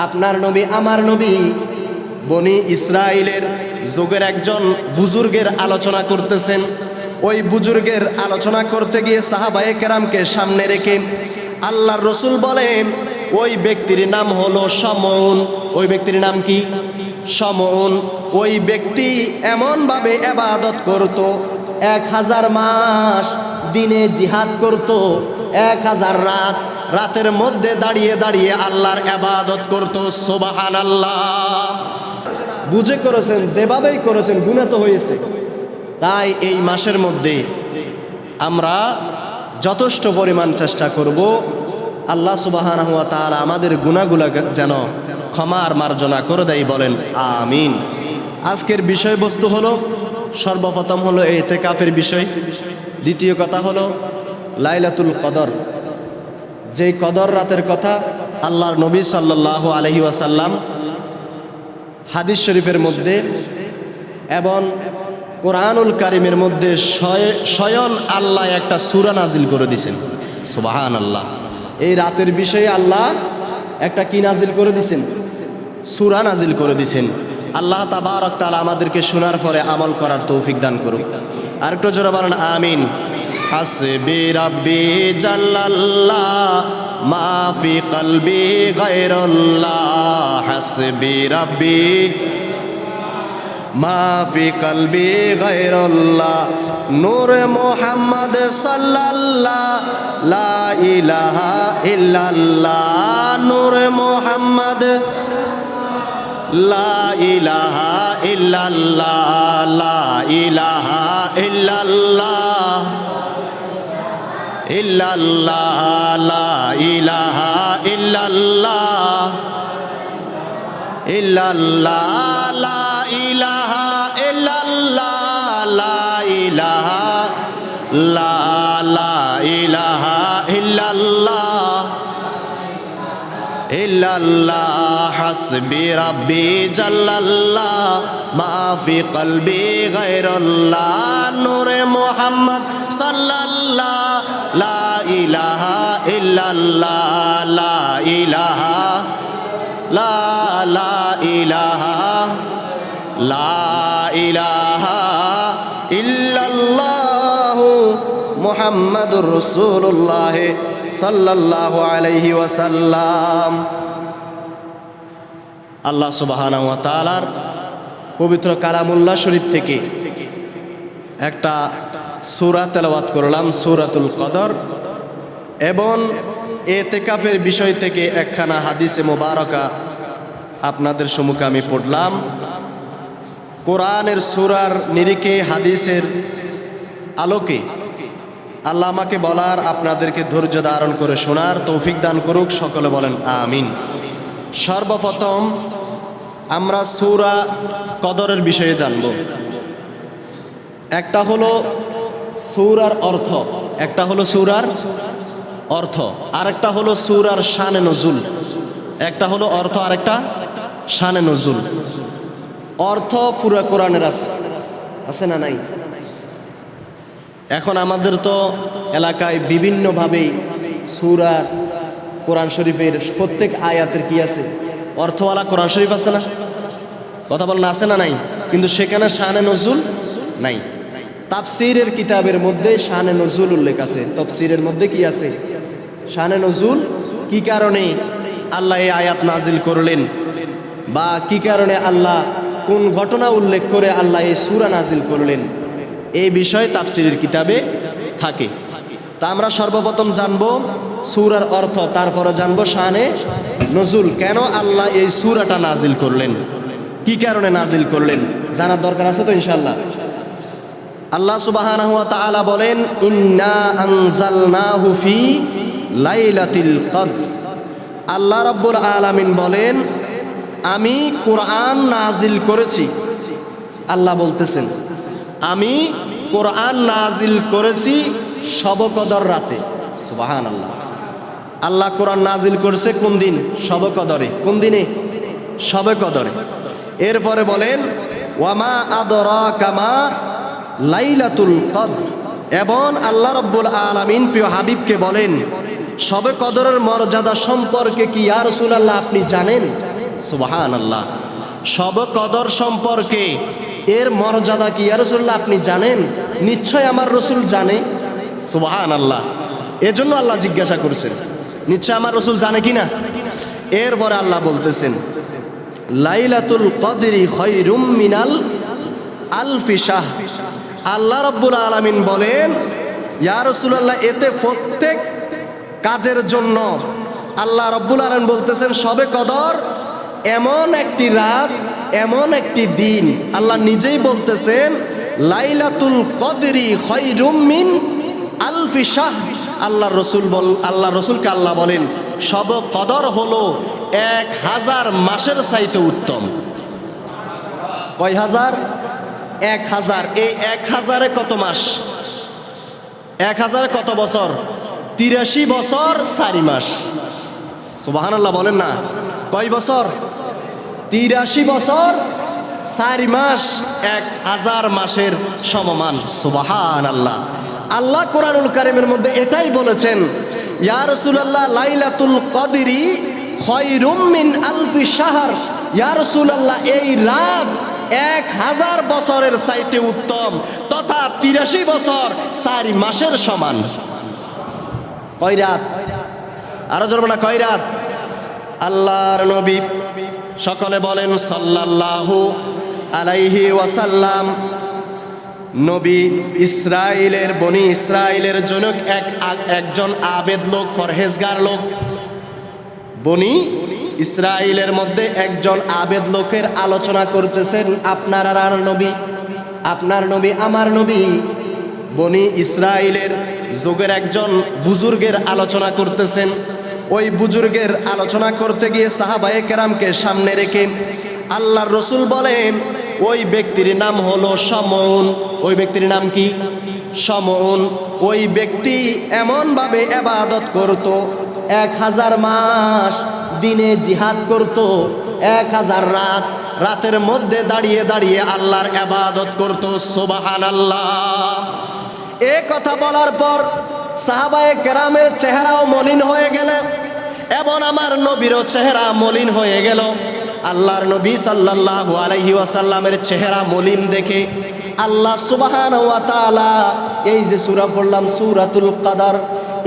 আপনার নবী আমার নবী বনি ইসরাইলের যুগের একজন বুজুর্গের আলোচনা করতেছেন। ওই বুজুর্গের আলোচনা করতে গিয়ে সাহাবায়ে কেরামকে সামনে রেখে আল্লাহর রসুল বলেন, ওই ব্যক্তির নাম হলো সমউন। ওই ব্যক্তির নাম কি? সমউন। ওই ব্যক্তি এমনভাবে ইবাদত করত, 1000 মাস দিনে জিহাদ করত, 1000 রাতের মধ্যে দাঁড়িয়ে দাঁড়িয়ে আল্লাহর ইবাদত করত। সুবহানাল্লাহ। বুঝে করেছেন, যেভাবেই করেছেন, গুনাহ তো হয়েছে। তাই এই মাসের মধ্যে আমরা যথেষ্ট পরিমাণ চেষ্টা করব আল্লাহ সুবহানাহু ওয়া তাআলা আমাদের গুনাহগুলো যেন ক্ষমা আর মার্জনা করে দেয়, বলেন আমিন। আজকের বিষয়বস্তু হলো, সর্বপ্রথম হলো ইতিকাফের বিষয়, দ্বিতীয় কথা হলো লাইলাতুল কদর। যেই কদর রাতের কথা আল্লাহর নবী সাল্লাল্লাহু আলাইহি ওয়াসাল্লাম হাদিস শরীফের মধ্যে এবং কোরআনুল কারীমের মধ্যে স্বয়ং আল্লাহ একটা সূরা নাজিল করে দিয়েছেন। সুবহানাল্লাহ। এই রাতের বিষয়ে আল্লাহ একটা কি নাজিল করে দিয়েছেন? সূরা নাজিল করে দিয়েছেন। আল্লাহ তাবারক তাআলা আমাদেরকে শোনার পরে আমল করার তৌফিক দান করুক। আর একটু জোরে বলেন আমিন। হাসবি রাব্বি জাল্লাল্লাহ মা ফি কলবি গায়রুল্লাহ। হাসবি রাব্বি মা ফি কলবি গায়রুল্লাহ। নূর মুহাম্মদ সাল্লাল্লাহ লা ইলাহা ইল্লাল্লাহ। নূর মুহাম্মদ লা ইলাহা ইল্লাল্লাহ। লা ইলাহা ইল্লাল্লাহ ইল্লাল্লাহ। লা ইলাহা ইল্লাল্লাহ ইল্লাল্লাহ। লা ইলাহা ইল্লাল্লাহ। লা ইলাহা লা ইলাহা ইল্লাল্লাহ ইল্লাল্লাহ। হাসবি রাব্বি জাল্লাল্লাহ মা ফি কলবি গায়রুল্লাহ। নূরে মুহাম্মদ সাল্লাল্লাহ লা ইলাহা ইল্লাল্লাহ। লা ইলাহা লা ইলাহা লা ইলাহা ইল্লাল্লাহ মুহাম্মাদুর রাসূলুল্লাহ সাল্লাল্লাহু আলাইহি ওয়াসাল্লাম। আল্লাহ সুবহানাহু ওয়া তাআলার পবিত্র কালামুল্লাহ শরীফ থেকে একটা সূরা তেলাওয়াত করলাম, সূরাতুল কদর, এবং ইতিকাফের বিষয় থেকে একখানা হাদিসে মুবারাকা আপনাদের সম্মুখে আমি পড়লাম। কোরআনের সূরার নিরিখে হাদিসের আলোকে আল্লাহ আমাকে বলার, আপনাদেরকে ধৈর্য ধারণ করে শোনার তৌফিক দান করুক। সকলে বলেন আমিন। সর্বপ্রথম আমরা সূরা কদরের বিষয়ে জানব। একটা হলো সূরার অর্থ, একটা হলো সূরার অর্থ, আরেকটা হলো সূরার শানে নজুল। একটা হলো অর্থ, আরেকটা শানে নজুল। অর্থ পুরো কোরআনের আছে না নাই? এখন আমাদের তো এলাকায় বিভিন্নভাবেই সূরা কোরআন শরীফের প্রত্যেক আয়াতের কি আছে? অর্থওয়ালা কোরআন শরীফ আছে না? কথা বলেন আছে না নাই? কিন্তু সেখানে শানে নজুল নাই। তাফসীরের কিতাবের মধ্যে শানে নজুল উল্লেখ আছে। তাফসীরের মধ্যে কি আছে? শানে নজুল। কি কারণে আল্লাহ এই আয়াত নাজিল করলেন, বা কি কারণে আল্লাহ, কোন ঘটনা উল্লেখ করে আল্লাহ এই সূরা নাজিল করলেন, এই বিষয়ে তাফসীরের কিতাবে থাকে। তা আমরা সর্বপ্রথম জানবো সূরার অর্থ, তারপরে জানবো শানে নজুল। কেন আল্লাহ এই সূরাটা নাজিল করলেন, কি কারণে নাজিল করলেন, জানার দরকার আছে তো ইনশাআল্লাহ। আল্লাহ সুবহানাহু ওয়া তাআলা বলেন, ইন্না আনজালনাহু ফি লাইলাতিল কদর। আল্লাহ রাব্বুল আলামিন বলেন, আমি কোরআন নাজিল করেছি। আল্লাহ বলতেছেন, আমি কোরআন নাজিল করেছি শবে কদর রাতে। সুবহানাল্লাহ। আল্লাহ কোরআন নাজিল করেছে কোন দিন? শবে কদরে। কোন দিনে? শবে কদরে। এরপরে বলেন, ওয়ামা আদরাকা মা লাইলাতুল কদর। এবং আল্লাহ রাব্বুল আলামিন প্রিয় হাবিবকে বলেন, শবে কদরের মর্যাদা সম্পর্কে কি ইয়া রাসূলুল্লাহ আপনি জানেন? সুবহানাল্লাহ। শবে কদর সম্পর্কে এর মর্যাদা কি ইয়া রাসূলুল্লাহ আপনি জানেন? নিশ্চয় আমার রসুল জানে। সুবহানাল্লাহ। এজন্য আল্লাহ জিজ্ঞাসা করছেন নিশ্চয় আমার রসুল জানে কিনা। এরপরে আল্লাহ বলতেছেন লাইলাতুল কদরি খায়রুম মিনাল আলফি শাহর। আল্লাহ রাব্বুল আলামিন বলেন ইয়া রাসূলুল্লাহ এতে প্রত্যেক কাজের জন্য আল্লাহ রাব্বুল আলামিন বলতেছেন শবে কদর এমন একটি রাত, এমন একটি দিন। আল্লাহ নিজেই বলতেছেন লাইলাতুল কদরি খায়রুম মিন আলফি শাহর। আল্লাহ রসুলকে আল্লাহ বলেন শবে কদর হলো 1000 মাসের চাইতে উত্তম। কয় হাজার? 1000। এই 1000-এ কত মাস? 1000-এ কত বছর? 83 বছর 4 মাস। সুবহানাল্লাহ বলেন না। কয় বছর? 83 বছর 4 মাস 1000 মাসের সমমান। সুবহানাল্লাহ। আল্লাহ কোরআনুল কারীমের মধ্যে এটাই বলেছেন ইয়া রাসূলুল্লাহ লাইলাতুল কদরি খায়রুম মিন আলফি শাহর। ইয়া রাসূলুল্লাহ এই রাত 1000 বছরের চাইতে উত্তম তথা 83 বছর 4 মাসের সমান। কয় রাত? আরো জোরে না কয় রাত? আল্লাহর নবী সকলে বলেন সাল্লাল্লাহু আলাইহি ওয়াসাল্লাম। নবী ইসরাইলের বনি ইসরাইলের জন্য একজন আবেদ লোক, ফরহেজগার লোক। বনি ইসরাইলের মধ্যে একজন আবেদ লোকের আলোচনা করতেছেন আপনার আর নবী, আপনার নবী আমার নবী। বনি ইসরাইলের যুগের একজন বুজুর্গের আলোচনা করতেছেন। ওই বুজুর্গের আলোচনা করতে গিয়ে সাহাবায়ে কেরামকে সামনে রেখে আল্লাহর রসুল বলেন ওই ব্যক্তির নাম হলো সমউন। ওই ব্যক্তির নাম কি? সমউন। ওই ব্যক্তি এমনভাবে ইবাদত করত 1000 মাস দিনে জিহাদ করত, 1000 রাত রাতের মধ্যে দাঁড়িয়ে দাঁড়িয়ে আল্লাহর ইবাদত করত। সুবহানাল্লাহ। এ কথা বলার পর সাহাবায়ে কেরামের চেহারাও মলিন হয়ে গেল এবং আমার নবীরও চেহারা মলিন হয়ে গেল। আল্লাহর নবী সাল্লাল্লাহু আলাইহি ওয়াসাল্লামের চেহারা মলিন দেখে আল্লাহ সুবহানাহু ওয়া তাআলা এই যে সূরা পড়লাম সূরাতুল কদর,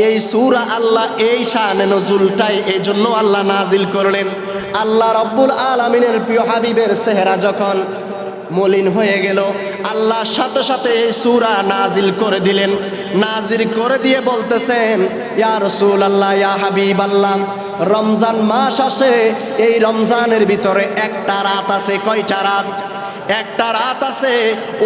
এই সূরা আল্লাহ এই শানে নজুলটাই এই জন্য আল্লাহ নাজিল করলেন। আল্লাহ রাব্বুল আলামিনের প্রিয় হাবিবের চেহারা যখন মলিন হয়ে গেল আল্লাহ সাথে সাথে এই সূরা নাজিল করে দিলেন। নাজিল করে দিয়ে বলতেছেন ইয়া রাসূলুল্লাহ ইয়া হাবিবাল্লাহ রমজান মাস আসে, এই রমজানের ভিতরে একটা রাত আছে। কয়টা রাত? একটা রাত আছে।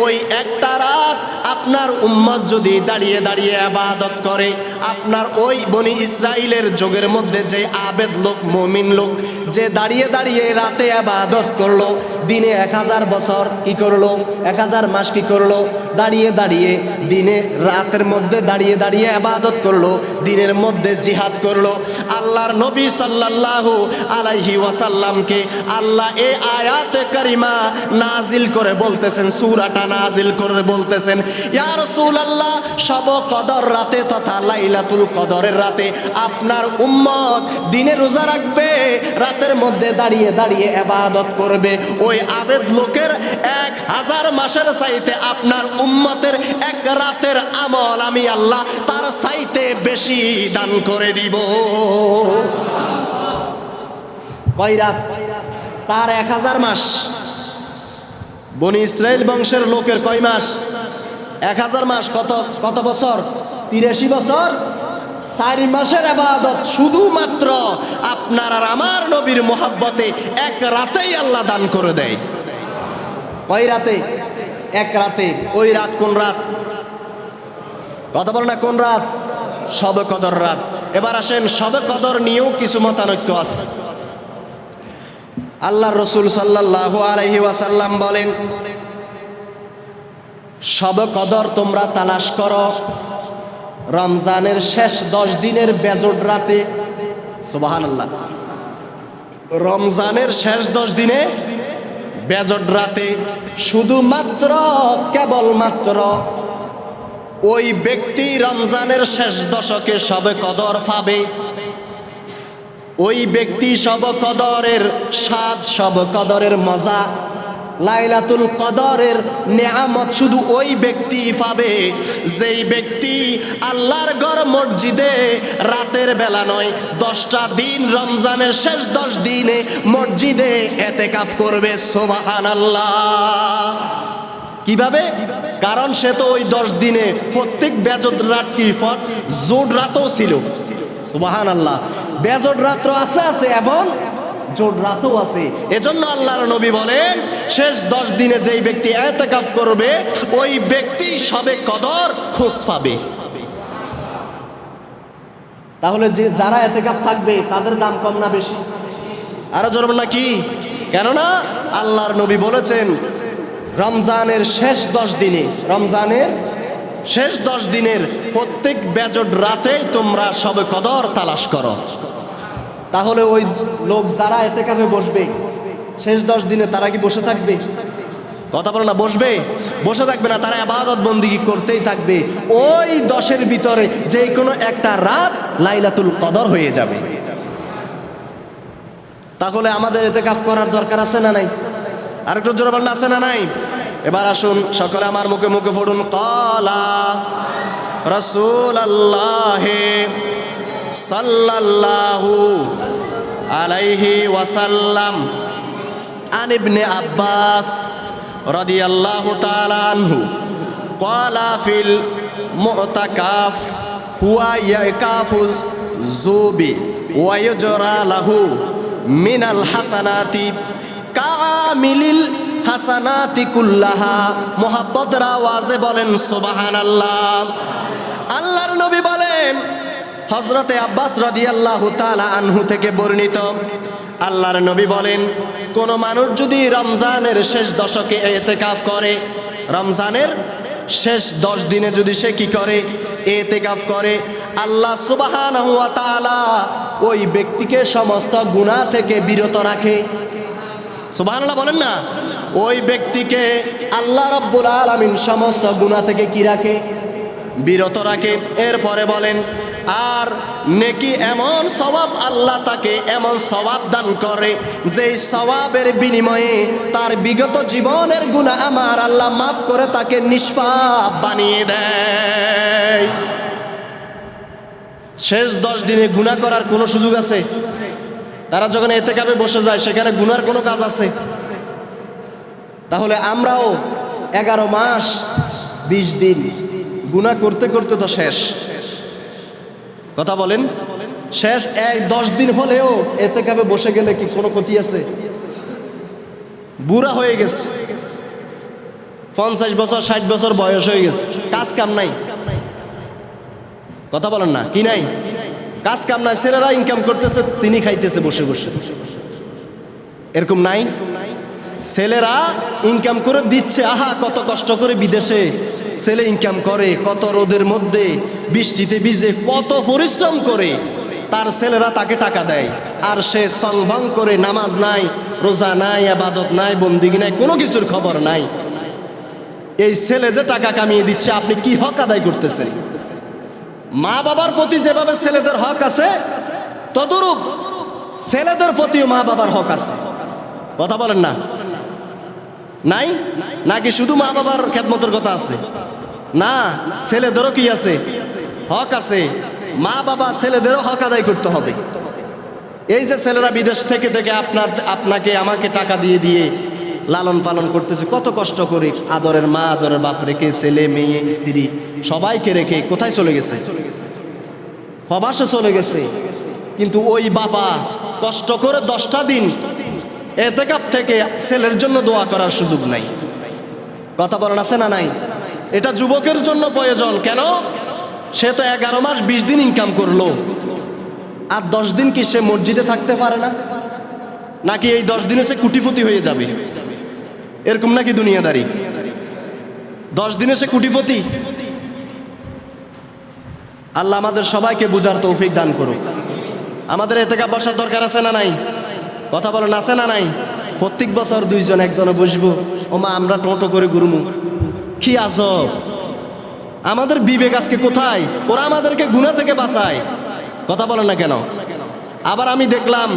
ওই একটা রাত আপনার উম্মত যদি দাঁড়িয়ে দাঁড়িয়ে ইবাদত করে, আপনার ওই বনি ইসরাইলের যুগের মধ্যে যে আবেদ লোক, মুমিন লোক যে দাঁড়িয়ে দাঁড়িয়ে রাতে ইবাদত করলো, দিনে 1000 বছর কি করলো, 1000 মাস কি করলো, দাঁড়িয়ে দাঁড়িয়ে দিনে রাতের মধ্যে দাঁড়িয়ে দাঁড়িয়ে ইবাদত করলো, দিনের মধ্যে জিহাদ করলো। আল্লাহর নবী সাল্লাল্লাহু আলাইহি ওয়াসাল্লামকে আল্লাহ এই আয়াতে কারিমা নাজিল করে বলতেছেন, সূরাটা নাজিল করে বলতেছেন ইয়া রাসূলুল্লাহ শবে কদর রাতে তথা লাইলাতুল কদরের রাতে আপনার উম্মত দিনে রোজা রাখবে, রাতের মধ্যে দাঁড়িয়ে দাঁড়িয়ে ইবাদত করবে। ওই আবেদ লোকের 1000 মাসের চাইতে আপনার উম্মতের এক রাতের আমল আমি আল্লাহ তার চাইতে বেশি দান করে দিব। কয় রাত? তার 1000 মাস। বনি ইসরাইল বংশের লোকের কয় মাস? 1000 মাস। কত বছর? 83 বছর 4 মাসের ইবাদত শুধুমাত্র আপনার আর আমার নবীর মোহাব্বতে এক রাতেই আল্লাহ দান করে দেয়। কয় রাতে? এক রাতে। ওই রাত কোন রাত? কথা বল না, কোন রাত? শবে কদর রাত। এবার আসেন শবে কদর নিয়েও কিছু মতানৈক্য আছে। আল্লাহর রাসূল সাল্লাল্লাহু আলাইহি ওয়াসাল্লাম বলেন শবে কদর তোমরা তালাশ করো রমজানের শেষ 10 দিনের বেজোড় রাতে। সুবহানাল্লাহ। রমজানের শেষ 10 দিনে বেজোড় রাতে শুধুমাত্র কেবলমাত্র ওই ব্যক্তি রমজানের শেষ দশকে শবে কদর পাবে। ওই ব্যক্তি সব কদরের স্বাদ, সব কদরের মজা, লাইলাতুল কদরের নেয়ামত শুধু ওই ব্যক্তি পাবে যেই ব্যক্তি আল্লাহর ঘর মসজিদে রাতের বেলা নয়, 10টা দিন রমজানের শেষ 10 দিনে মসজিদে এতেকাফ করবে। সুবহানাল্লাহ। কিভাবে? কারণ সে তো ওই 10 দিনে প্রত্যেক বেজোট রাত কি জোট রাতও ছিল। সুবহানাল্লাহ। বেজোট রাত্র আছে এবং জোট রাতও আছে। এজন্য আল্লাহর নবী বলেন শেষ 10 দিনে যেই ব্যক্তি ইতিকাফ করবে ওই ব্যক্তি সবে কদর খোঁজ পাবে। তাহলে যে যারা ইতিকাফ থাকবে তাদের দাম কম না বেশি? আরো জোর না কি? কেননা আল্লাহর নবী বলেছেন রমজানের শেষ 10 দিনে, রমজানের শেষ 10 দিনের প্রত্যেক বেজোট রাতেই তোমরা সবে কদর তালাশ করো। তাহলে ওই লোক যারা ইতিকাফে বসবে শেষ 10 দিনে তারা কি বসে থাকবে? কথা বলো না। বসে থাকবে না, তারা ইবাদত বন্দেগী করতেই থাকবে। ওই 10-এর ভিতরে যে কোনো একটা রাত লাইলাতুল কদর হয়ে যাবে। তাহলে আমাদের ইতিকাফ করার দরকার আছে না নাই? আরেকটু জোরে বলেন, আছে না নাই? এবার আসুন সকলে আমার মুখে মুখে পড়ুন, ক্বালা রাসূলুল্লাহ সাল্লাল্লাহু আলাইহি ওয়াসাল্লাম আন ইবনে আব্বাস রাদিয়াল্লাহু তাআলা আনহু ক্বালা ফিল মুতাকাফ হুয়া ইয়াকাফু যুবি ওয়া ইউজরা লাহু মিনাল হাসানাতি কামিলিল হাসানাতি কুল্লাহা। মুহাব্বতের আওয়াজে বলেন সুবহানাল্লাহ। আল্লাহর নবী বলেন, হযরতে আব্বাস রাদিয়াল্লাহু তাআলা আনহু থেকে বর্ণিত, আল্লাহর নবী বলেন কোন মানুষ যদি রমজানের শেষ দশকে ইতিকাফ করে, রমজানের শেষ 10 দিনে যদি সে কি করে? ইতিকাফ করে, আল্লাহ সুবহানাহু ওয়া তাআলা ওই ব্যক্তিকে সমস্ত গুনাহ থেকে বিরত রাখে। সুবহানাল্লাহ বলেন না। ওই ব্যক্তিকে আল্লাহ রাব্বুল আলামিন সমস্ত গুনাহ থেকে কি রাখে? বিরত রাখে। এরপরে বলেন আর নেকি এমন সওয়াব আল্লাহ তাকে এমন সওয়াব দান করে যেই সওয়াবের বিনিময়ে তার বিগত জীবনের গুনাহ আমার আল্লাহ মাফ করে তাকে নিষ্পাপ বানিয়ে দেয়। শেষ 10 দিনে গুনাহ করার কোনো সুযোগ আছে? তারা যখন ইতিকাফে বসে যায় সেখানে গুনার কোনো কাজ আছে? তাহলে আমরাও 11 মাস 20 দিন গুনাহ করতে করতে তো শেষ। কথা বলেন, শেষ 10 দিন হলেও ইতিকাফে বসে গেলে কি কোনো ক্ষতি আছে? বুড়া হয়ে গেছে, 50 বছর 60 বছর বয়স হয়ে গেছে, কাজ কাম নাই। কথা বলেন না, কি নাই? কাজ কাম নাই, ছেলেরা ইনকাম করতেছে, তিনি খাইতেছে বসে বসে। এরকম নাই? ছেলেরা ইনকাম করে দিচ্ছে, আহা কত কষ্ট করে বিদেশে ছেলে ইনকাম করে, কত রোদের মধ্যে বৃষ্টিতে ভিজে কত পরিশ্রম করে তার ছেলেরা তাকে টাকা দেয়, আর সে সংভং করে নামাজ নাই, রোজা নাই, ইবাদত নাই, বন্দেগী নাই, কোনো কিছুর খবর নাই। এই ছেলে যে টাকা কামিয়ে দিচ্ছে, আপনি কি হক আদায় করতেছেন? মা বাবার প্রতি যেভাবে ছেলেদের হক আছে তদরূপ ছেলেদের প্রতিও মা বাবার হক আছে। কথা বলেন না, নাই? নাকি শুধু মা বাবার খেদমতের কথা আছে? না, ছেলেদেরও কি আছে? হক আছে। মা বাবা ছেলেদেরও হক আদায় করতে হবে। এই যে ছেলেরা বিদেশ থেকে আপনাকে আমাকে টাকা দিয়ে দিয়ে লালন পালন করতেছে, কত কষ্ট করে আদরের মা আদরের বাপ রেখে ছেলে মেয়ে স্ত্রী সবাইকে রেখে কোথায় চলে গেছে? প্রবাসে চলে গেছে। কিন্তু ওই বাবা কষ্ট করে 10টা দিন ইতিকাফ থেকে ছেলের জন্য দোয়া করার সুযোগ নাই। কথা বলেন, আছে না নাই? এটা যুবকের জন্য প্রয়োজন। কেন? সে তো 11 মাস 20 দিন ইনকাম করলো, আর 10 দিন কি সে মসজিদে থাকতে পারে না? নাকি এই 10 দিনে সে কোটিপতি হয়ে যাবে? এরকম নাকি দুনিয়াদারি? 10 দিনে সে কোটিপতি? আল্লাহ আমাদের সবাইকে বুঝার তৌফিক দান করুক। আমাদের ইতিকাফ বসার দরকার আছে না নাই? কথা বলেন, আছে না নাই? প্রত্যেক বছর 2 জন একজনে বসবো, ও মা আমরা টোটো করে ঘুরমু, কি আজব! আমাদের বিবেক আজকে কোথায়? ওরা আমাদেরকে গুনাহ থেকে বাঁচায়। কথা বলেন না কেন? আবার আমি দেখলাম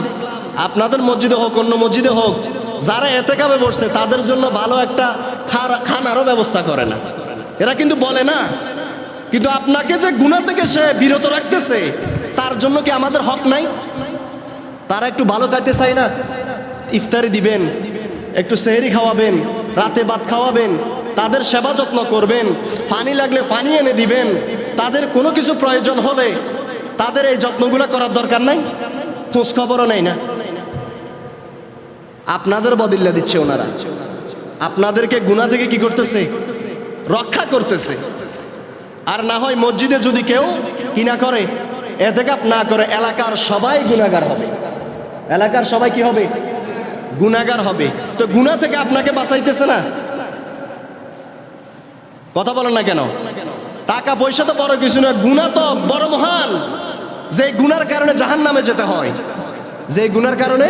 আপনাদের মসজিদে হোক অন্য মসজিদে হোক, যারা এতেকাবে বসছে তাদের জন্য ভালো একটা খানারও ব্যবস্থা করে না। এরা কিন্তু বলে না, কিন্তু আপনাকে যে গুনাহ থেকে সে বিরত রাখতেছে তার জন্য কি আমাদের হক নাই? তারা একটু ভালো খাইতে চায় না? ইফতারি দিবেন, একটু সেহরি খাওয়াবেন, রাতে ভাত খাওয়াবেন, তাদের সেবা যত্ন করবেন, পানি লাগলে পানি এনে দিবেন, তাদের কোনো কিছু প্রয়োজন হলে তাদের এই যত্নগুলো করার দরকার নাই? খোঁজ খবরও নেই না। আপনাদের বদিল্লা দিচ্ছে ওনারা, আপনাদেরকে গুনাহ থেকে কি করতেছে? রক্ষা করতেছে। আর না হয় মসজিদে যদি কেউ কি না করে, এতেকাফ না করে, এলাকার সবাই গুনাহগার হবে। এলাকার সবাই কি হবে? গুনাহগার হবে। তো গুনাহ থেকে আপনাকে বাঁচাইতেছে না। কথা বলেন না কেন? টাকা পয়সা তো বড় কিছু না, গুনাহ তো বড় মহান। যে গুনার কারণে জাহান্নামে যেতে হয়, যে গুনার কারণে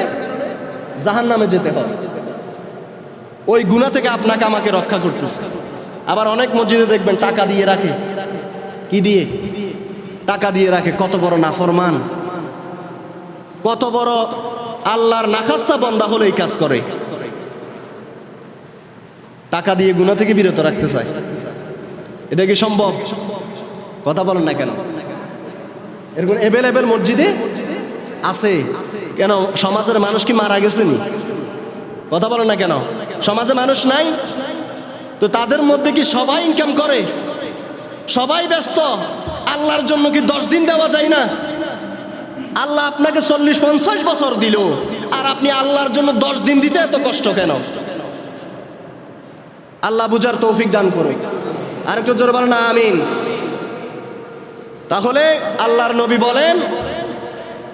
জাহান্নামে যেতে হয়, ওই গুনাহ থেকে আপনাকে আমাকে রক্ষা করতেছে। আবার অনেক মসজিদে দেখবেন টাকা দিয়ে রাখে। কি দিয়ে? টাকা দিয়ে রাখে। কত বড় নাফরমান, কত বড় আল্লাহর নাখাস্তা বান্দা হলে এই কাজ করে। টাকা দিয়ে গুনাহ থেকে বিরত রাখতে চায়। এটা কি সম্ভব? কথা বলেন না কেন? এরকম এভেলেবেল মসজিদে আছে। কেন সমাজের মানুষ কি মারা গেছেনি? কথা বলেন না কেন? সমাজে মানুষ নাই? তো তাদের মধ্যে কি সবাই ইনকাম করে? সবাই ব্যস্ত? আল্লাহর জন্য কি 10 দিন দেওয়া যায় না? আল্লাহ আপনাকে 40-50 বছর দিল, আর আপনি আল্লাহর জন্য 10 দিন দিতে এত কষ্ট কেন? আল্লাহ বুঝার তৌফিক দান করে। আর একটু জোরে বলেন আমিন। তাহলে আল্লাহর নবী বলেন,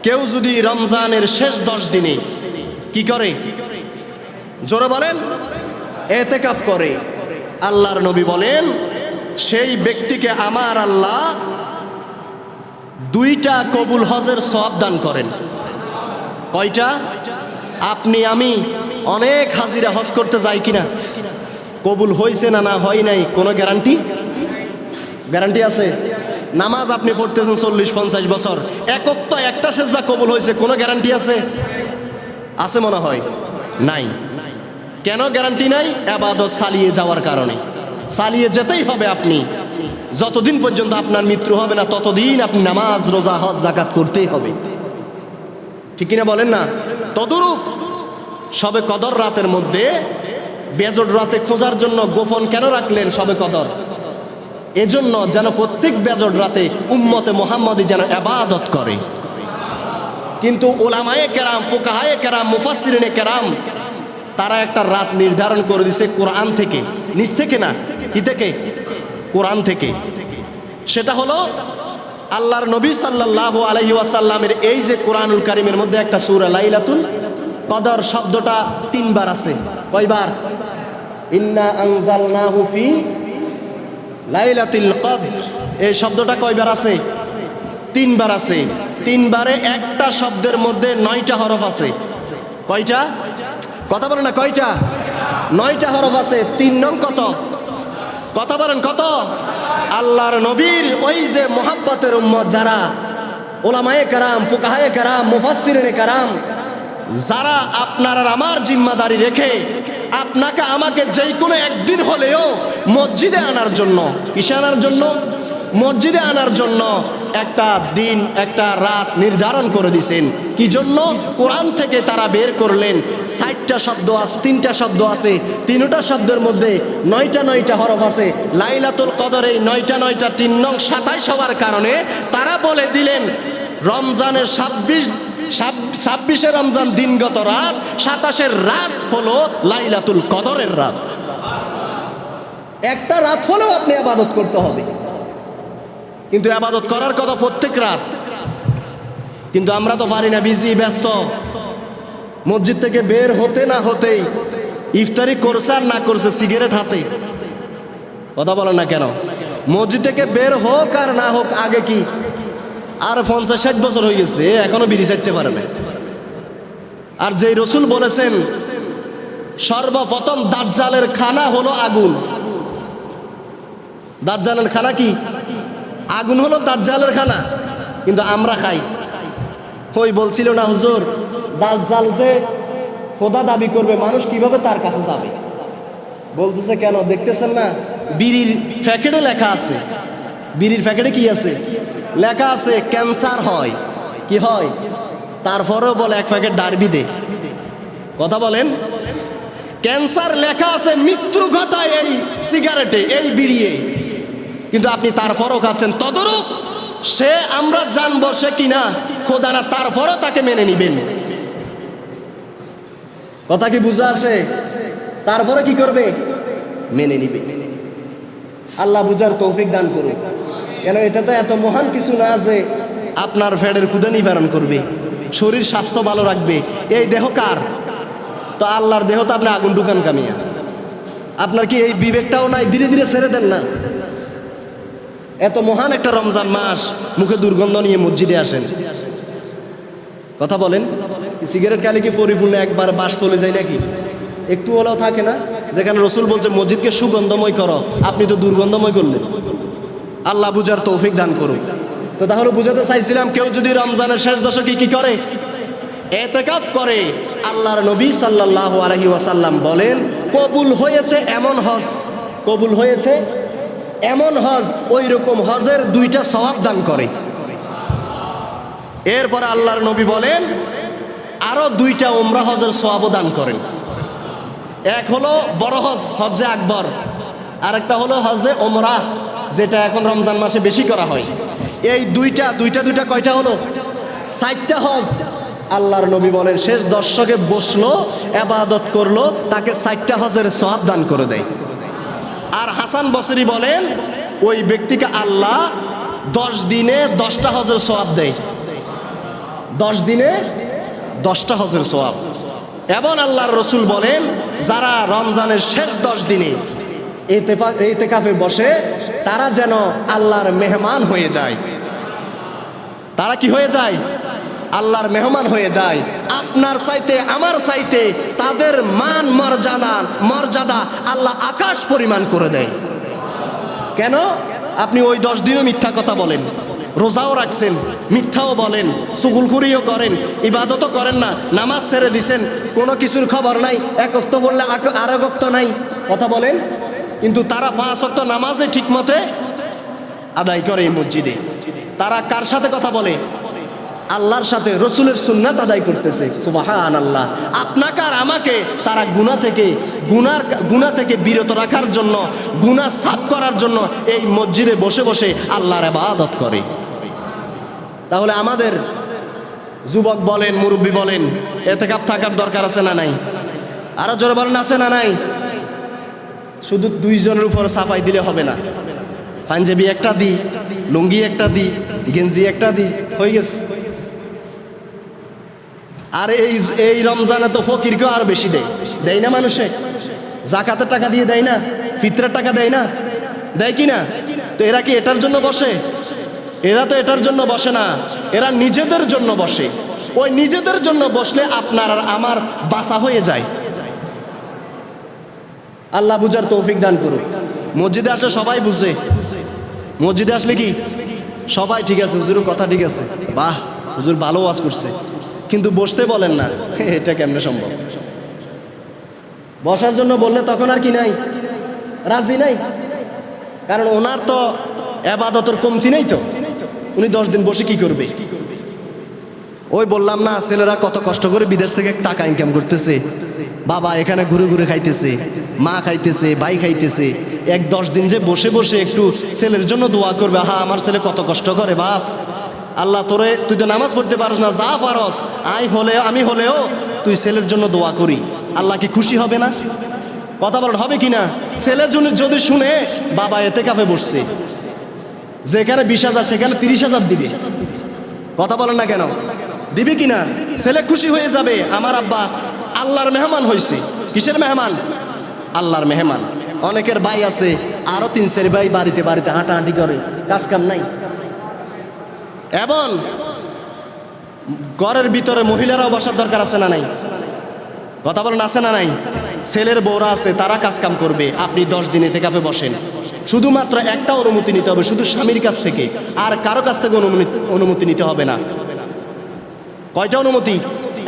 কেউ যদি রমজানের শেষ 10 দিনে কি করে? জোরে বলেন, এতেকাফ করে। আল্লাহর নবী বলেন, সেই ব্যক্তিকে আমার আল্লাহ 2টা কবুল হজের সওয়াব দান করেন। কয়টা? আপনি আমি অনেক হাজিরা হজ করতে যাই কিনা, কবুল হয়েছে না না হয় নাই কোনো গ্যারান্টি? গ্যারান্টি আছে? নামাজ আপনি পড়তেছেন 40-50 বছর, একক তো একটা সেজদা কবুল হয়েছে, কোনো গ্যারান্টি আছে? আছে মনে হয়? নাই। কেন গ্যারান্টি নাই? ইবাদত চালিয়ে যাওয়ার কারণে। চালিয়ে যেতেই হবে। আপনি যতদিন পর্যন্ত আপনার মৃত্যু হবে না ততদিন আপনি নামাজ, রোজা, হজ, যাকাত করতেই হবে। ঠিক কিনা বলেন না? তদরূপ শবে কদর রাতের মধ্যে বেজোড় রাতে খোঁজার জন্য গোপন কেন রাখলেন শবে কদর? এজন্য যেন প্রত্যেক বেজোড় রাতে উম্মতে মুহাম্মদী যেন ইবাদত করে। কিন্তু উলামায়ে কেরাম, ফুকাহায়ে কেরাম, মুফাসসিরিনে কেরাম তারা একটা রাত নির্ধারণ করে দিয়েছে কোরআন থেকে, নিজ থেকে না। কি থেকে? কোরআন থেকে। সেটা হলো আল্লাহর নবী সাল্লাল্লাহু আলাইহি ওয়াসাল্লামের এই যে কোরআনুল কারীমের মধ্যে একটা সূরা লাইলাতুল কদর শব্দটা 3 বার আছে। কয়বার? ইন্না আনজালনাহু ফি লাইলাতুল কদর, এই শব্দটা কয়বার আছে? 3 বার আছে। 3 বারে একটা শব্দের মধ্যে 9টা হরফ আছে। কয়টা? কথা বলেন না, কয়টা? 9টা হরফ আছে। 3 নং কত? কথা বলেন কত? আল্লাহর নবীর ওই যে মুহাব্বতের উম্মত যারা, উলামায়ে কেরাম, ফুকাহায়ে কেরাম, মুফাসসিরিনে কেরাম, যারা আপনার আর আমার জিম্মাদারি রেখে আপনাকে আমাকে যেই কোনো একদিন হলেও মসজিদে আনার জন্য, কিসে আনার জন্য? মসজিদে আনার জন্য একটা দিন, একটা রাত নির্ধারণ করে দিয়েছেন। কি জন্য? কোরআন থেকে তারা বের করলেন 60টা শব্দ আছে, 3টা শব্দ আছে, 3টা শব্দের মধ্যে 9টা হরফ আছে। লাইলাতুল কদর এই 9টা 3 নং 27 হওয়ার কারণে তারা বলে দিলেন রমজানের 26 রমজান দিনগত রাত, 27 রাত হলো লাইলাতুল কদরের রাত। একটা রাত হলেও আপনি ইবাদত করতে হবে। কিন্তু ইবাদত করার কথা প্রত্যেক রাত, কিন্তু আমরা তো পারি না, বিজি, ব্যস্ত। মসজিদ থেকে বের হতে না হতেই ইফতারি করছে আর না করছে সিগারেট হাতে। কথা বলেন না কেন? মসজিদ থেকে বের হোক আর না হোক আগে কি আর 50-60 বছর হয়ে গেছে, এখনো বিড়ি চাইতে পারে না। আর যেই রসুল বলেছেন সর্বপ্রথম দাজ্জালের খানা হলো আগুন। দাজ্জালের খানা কি? আগুন হলো দাজ্জালের খানা। কিন্তু আমরা খাই, ওই বলছিল না হুজুর, দাজ্জাল যে খোদা দাবি করবে, মানুষ কিভাবে তার কাছে যাবে? বলতেছে কেন দেখতেছেন না, বিড়ির প্যাকেটে লেখা আছে, বিড়ির প্যাকেটে কি আছে লেখা আছে, ক্যান্সার হয়। কি হয়? তারপরেও বলে এক প্যাকেট ডারবি দে। কথা বলেন, ক্যান্সার লেখা আছে, মৃত্যু ঘটায় এই সিগারেটে, এই বিড়িয়ে, কিন্তু আপনি তারপরও খাচ্ছেন। তদরূপ সে, আমরা জানবো সে কিনা খোদা না, তারপরও তাকে মেনে নিবেন। কথা কি বুঝা আসে? তারপরে কি করবে? মেনে নিবে। আল্লাহ বুঝার তৌফিক দান করুক। কেন এটা তো এত মহান কিছু না যে আপনার ফ্যাটের ক্ষুধা নিবারণ করবে, শরীর স্বাস্থ্য ভালো রাখবে। এই দেহ কার? তো আল্লাহর দেহ তো আপনি আগুন ঢুকান কামিয়া। আপনার কি এই বিবেকটাও নাই? ধীরে ধীরে ছেড়ে দেন না। এত মহান একটা রমজান মাস, মুখে দুর্গন্ধ নিয়ে মসজিদে আসেন। কথা বলেন, সিগারেট খালি কি পরিপূর্ণ একবার বাস চলে যায় নাকি? একটু হলেও থাকে না? যেখানে রসুল বলছে মসজিদকে সুগন্ধময় করো, আপনি তো দুর্গন্ধময় করলেন। আল্লাহ বুঝার তৌফিক দান করুক। তো তাহলে বুঝাতে চাইছিলাম, কেউ যদি রমজানের শেষ দশকে কি করে? ইতিকাফ করে। আল্লাহর নবী সাল্লাল্লাহু আলাইহি ওয়াসাল্লাম বলেন, কবুল হয়েছে এমন হজ, কবুল হয়েছে এমন হজ, ওই রকম হজের 2টা সওয়াব দান করে। এরপর আল্লাহর নবী বলেন, আরো 2টা উমরা হজের সওয়াবও দান করেন। এক হলো বড় হজ, হজ্জে আকবর, আর একটা হলো হজ্জে ওমরা, যেটা এখন রমজান মাসে বেশি করা হয়। এই দুইটা কয়টা হলো? 4টা হজ। আল্লাহর নবী বলেন, শেষ দশকে বসলো, ইবাদত করলো, তাকে 4টা হজের সওয়াব দান করে দেয়। আর হাসান বসরি বলেন, ওই ব্যক্তিকে আল্লাহ 10 দিনে 10টা হজের সওয়াব দেয়। 10 দিনে 10টা হজের সওয়াব। এবং আল্লাহর রসুল বলেন, যারা রমজানের শেষ 10 দিনে ইতিকাফে বসে, তারা যেন আল্লাহর মেহমান হয়ে যায়। তারা কি হয়ে যায়? আল্লাহর মেহমান হয়ে যায়। আপনার চাইতে, আমার চাইতে তাদের মান মর্যাদা আল্লাহ আকাশ পরিমাণ করে দেয়। কেন? আপনি ওই 10 দিনও মিথ্যা কথা বলেন, রোজাও রাখছেন, মিথ্যাও বলেন, চুগলখুরিও করেন, ইবাদতও করেন না, নামাজ ছেড়ে দিছেন, কোনো কিছুর খবর নাই, এক ওয়াক্ত বললে আর এক ওয়াক্ত নাই। কথা বলেন, কিন্তু তারা 5 ওয়াক্ত নামাজে ঠিক মতে আদায় করে এই মসজিদে। তারা কার সাথে কথা বলে? আল্লাহর সাথে, রসুলের সুন্নাত আদায় করতেছে। সুবহানাল্লাহ। আপনাকে আর আমাকে তারা গুনাহ থেকে বিরত রাখার জন্য, গুনাহ সাফ করার জন্য এই মসজিদে বসে বসে আল্লাহর ইবাদত করে। তাহলে আমাদের যুবক বলেন, মুরব্বী বলেন, ইতিকাফ থাকার দরকার আছে না নাই? আরো জোরে বলেন, আছে না নাই? শুধু 2 জনের উপর সাফাই দিলে হবে না। পাঞ্জাবি একটা দিই, লুঙ্গি একটা দিই, গেঞ্জি একটা দিই, হয়ে গেছে। আর এই রমজানে তো ফকিরকেও আরো বেশি দেয় না মানুষে? জাকাতের টাকা দিয়ে দেয় না? ফিতরের টাকা দেয় না? দেয় কি না? তো এরা কি এটার জন্য বসে? এরা তো এটার জন্য বসে না, এরা নিজেদের জন্য বসে। ওই নিজেদের জন্য বসলে আপনার আর আমার বাঁচা হয়ে যায়। আল্লাহ বুঝার তৌফিক দান করুক। মসজিদে আসলে সবাই বুঝে, মসজিদে আসলে কি সবাই ঠিক আছে, হুজুরের কথা ঠিক আছে, বাহ হুজুর ভালো ওয়াজ করছে, কিন্তু বসতে বলেন না। এটা কেমনে সম্ভব? বসার জন্য বললে তখন আর কি নাই, রাজি নাই। কারণ ওনার তো ইবাদতের কমতি নেই, তো উনি 10 দিন বসে কি করবে? ওই বললাম না, ছেলেরা কত কষ্ট করে বিদেশ থেকে টাকা ইনকাম করতেছে, বাবা এখানে ঘুরে ঘুরে খাইতেছে, মা খাইতেছে, ভাই খাইতেছে। 10 দিন যে বসে বসে একটু ছেলের জন্য দোয়া করবে, হা আমার ছেলে কত কষ্ট করে, বাপ আল্লাহ তোরে, তুই তো নামাজ পড়তে পারস না, যা পারস আমি হলেও তুই ছেলের জন্য দোয়া করি, আল্লাহ কি খুশি হবে না? কথা বলেন, হবে কি না? ছেলের জন্য যদি শুনে বাবা ইতিকাফে বসছে, যেখানে 20,000 সেখানে 30,000 দিবে। কথা বলেন না কেন? দিবে কি না? ছেলে খুশি হয়ে যাবে, আমার আব্বা আল্লাহর মেহমান হয়েছে। কিসের মেহমান? আল্লাহর মেহমান। অনেকের ভাই আছে, আরো 3-4 ভাই বাড়িতে বাড়িতে হাঁটাহাঁটি করে, কাজ কাম নাই। এবং ঘরের ভিতরে মহিলারাও বসার দরকার আছে না নাই? কথা বলেন, আছে না নাই? ছেলের বউরা আছে, তারা কাজ কাম করবে। আপনি 10 দিন ইতিকাফে বসেন, শুধুমাত্র একটা অনুমতি নিতে হবে, শুধু স্বামীর কাছ থেকে, আর কারো কাছ থেকে অনুমতি নিতে হবে না। কয়টা অনুমতি?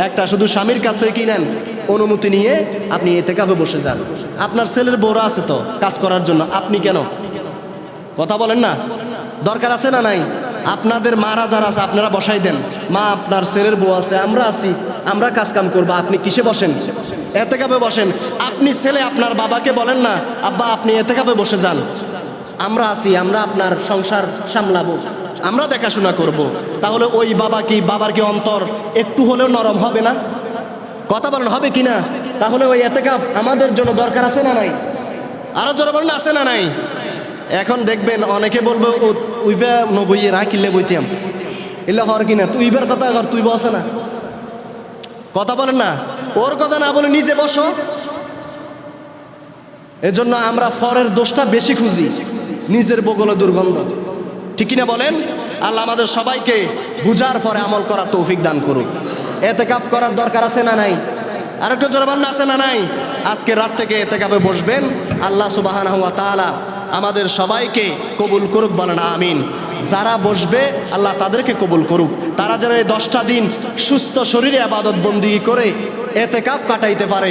একটা, শুধু স্বামীর কাছ থেকে কি নেন? অনুমতি নিয়ে আপনি এতেকাফে বসে যান। আপনার ছেলের বউরা আছে তো কাজ করার জন্য, আপনি কেন? কথা বলেন না, দরকার আছে না নাই? আপনাদের মারা যারা আছে আপনারা বসাই দেন। মা, আপনার ছেলের বউ আছে, আমরা আছি, আমরা কাজ কাম করবো, আপনি কিসে বসেন? এতেকাফে বসেন। আপনি ছেলে আপনার বাবাকে বলেন না, আব্বা আপনি এতেকাফে বসে যান, আমরা আছি, আমরা আপনার সংসার সামলাবো, আমরা দেখাশোনা করব। তাহলে ওই বাবার কি অন্তর একটু হলেও নরম হবে না? কথা বলেন, হবে কি না? তাহলে ওই এতেকাফ আমাদের জন্য দরকার আছে না নাই? আরো জোরে বলেন, আছে না নাই? এখন দেখবেন অনেকে বলবে উইবা নবইয়ে রাখিলে বইতাম, এলে হর কিনা তুই ইবার কথা কর, তুই বসে না। কথা বলেন না, ওর কথা না বলে নিজে বসো। এজন্য আমরা ফরের দোষটা বেশি খুঁজি, নিজের বগলে দুর্গন্ধ। ঠিক কিনা বলেন? আল্লাহ আমাদের সবাইকে বুঝার পরে আমল করার তৌফিক দান করুক। এতেকাফ করার দরকার আছে না নাই? আরেকটা জোরে বলেন, আছে না নাই? আজকে রাত থেকে এতেকাফে বসবেন। আল্লাহ সুবহানাহু ওয়া তাআলা আমাদের সবাইকে কবুল করুক, বলেন আমিন। যারা বসবে আল্লাহ তাদেরকে কবুল করুক। তারা যেন এই 10টা দিন সুস্থ শরীরে ইবাদত বন্দেগী করে এতেকাফ কাটাইতে পারে।